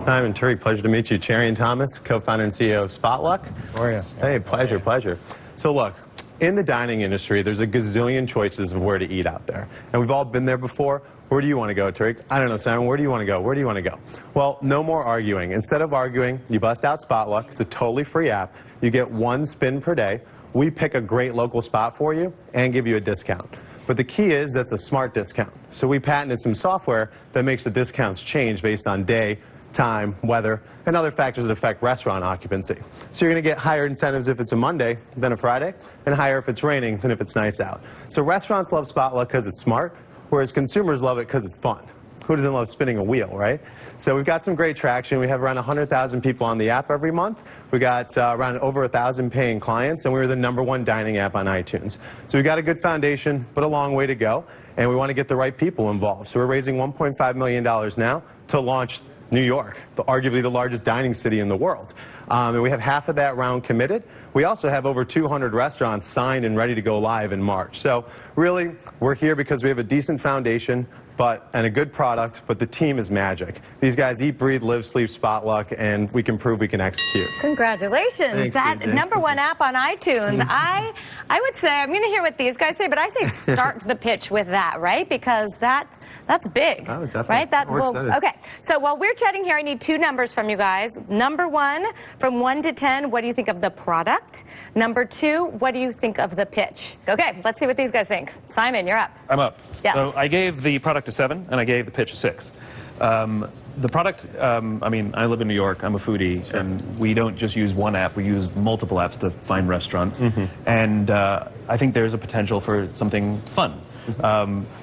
Simon, Tariq, pleasure to meet you. Cherry and Thomas, co-founder and CEO of Spotluck. How are you? Hey, pleasure. So look, in the dining industry, there's a gazillion choices of where to eat out there. And we've all been there before. Where do you want to go, Tariq? I don't know, Simon. Where do you want to go? Where do you want to go? Well, no more arguing. Instead of arguing, you bust out Spotluck. It's a totally free app. You get one spin per day. We pick a great local spot for you and give you a discount. But the key is that's a smart discount. So we patented some software that makes the discounts change based on day, time, weather, and other factors that affect restaurant occupancy. So you're going to get higher incentives if it's a Monday than a Friday, and higher if it's raining than if it's nice out. So restaurants love Spotluck because it's smart, whereas consumers love it because it's fun. Who doesn't love spinning a wheel, right? So we've got some great traction. We have around 100,000 people on the app every month. We got around over 1,000 paying clients, and we were the #1 dining app on iTunes. So we've got a good foundation, but a long way to go, and we want to get the right people involved. So we're raising $1.5 million now to launch New York, arguably the largest dining city in the world. And we have half of that round committed. We also have over 200 restaurants signed and ready to go live in March. So really, we're here because we have a decent foundation and a good product, but the team is magic. These guys eat, breathe, live, sleep Spotluck, and we can prove we can execute. Congratulations. Thanks, that DJ. #1 app on iTunes. I would say, I'm going to hear what these guys say, but I say start the pitch with that, right? Because that's big. Oh, definitely. Right? Okay. So while we're chatting here, I need 2 numbers from you guys. #1, from 1 to 10, what do you think of the product? #2, what do you think of the pitch? Okay, let's see what these guys think. Simon, you're up. I'm up. Yes. So I gave the product a 7, and I gave the pitch a 6. The product, I mean, I live in New York. I'm a foodie, and we don't just use one app. We use multiple apps to find restaurants. And I think there's a potential for something fun.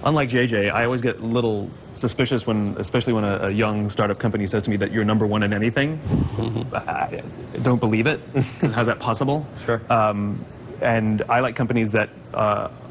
Unlike JJ, I always get a little suspicious especially when a young startup company says to me that you're #1 in anything. I don't believe it. How's that possible? Sure. And I like companies that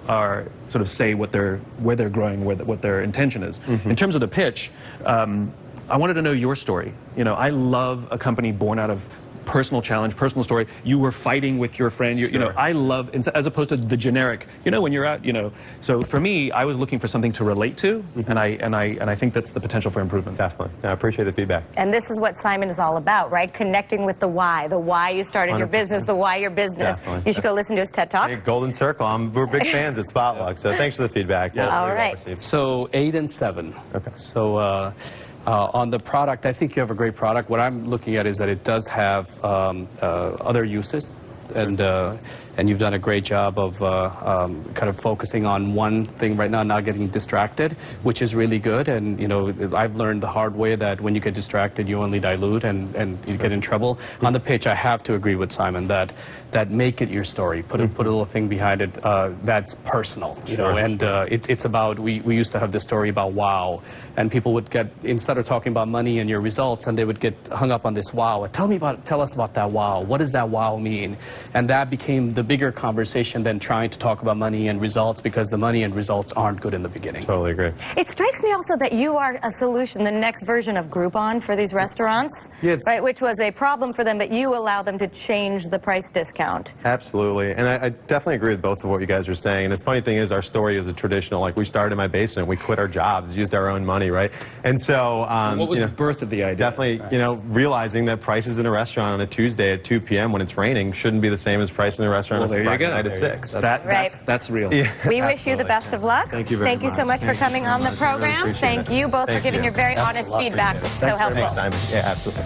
are sort of say where they're growing, what their intention is. In terms of the pitch, I wanted to know your story. You know, I love a company born out of personal challenge, personal story. You were fighting with your friend. You know, I love, as opposed to the generic. You know, when you're out. You know, so for me, I was looking for something to relate to, and I think that's the potential for improvement. Definitely. I appreciate the feedback. And this is what Simon is all about, right? Connecting with the why you started your 100%. business, the why your business. Definitely. You should go listen to his TED Talk. Hey, Golden Circle. We're big fans at Spotluck, so thanks for the feedback. Yeah. All right. So 8 and 7. Okay. So on the product, I think you have a great product. What I'm looking at is that it does have other uses, and you've done a great job of kind of focusing on one thing right now, not getting distracted, which is really good. And you know, I've learned the hard way that when you get distracted, you only dilute and you get in trouble. On the pitch, I have to agree with Simon that make it your story. Put a little thing behind it that's personal, you know. And it's about we used to have this story about wow, and people would get, instead of talking about money and your results, and they would get hung up on this wow. Tell us about that wow. What does that wow mean? And that became the bigger conversation than trying to talk about money and results, because the money and results aren't good in the beginning. Totally agree. It strikes me also that you are a solution, the next version of Groupon for these restaurants, right? Which was a problem for them, but you allow them to change the price discount. Absolutely. And I definitely agree with both of what you guys are saying. And the funny thing is, our story is a traditional, like, we started in my basement, we quit our jobs, used our own money, right? And so what was the birth of the idea? Definitely, you know, realizing that prices in a restaurant on a Tuesday at 2 p.m. when it's raining shouldn't be the same as prices in a restaurant on a Friday night at 6. That's real. Yeah, We wish you the best of luck. Thank you very much. Thank you so much for coming on the program. Really Thank you both for giving your very honest feedback. It's so helpful. Thanks, Simon. Yeah, absolutely.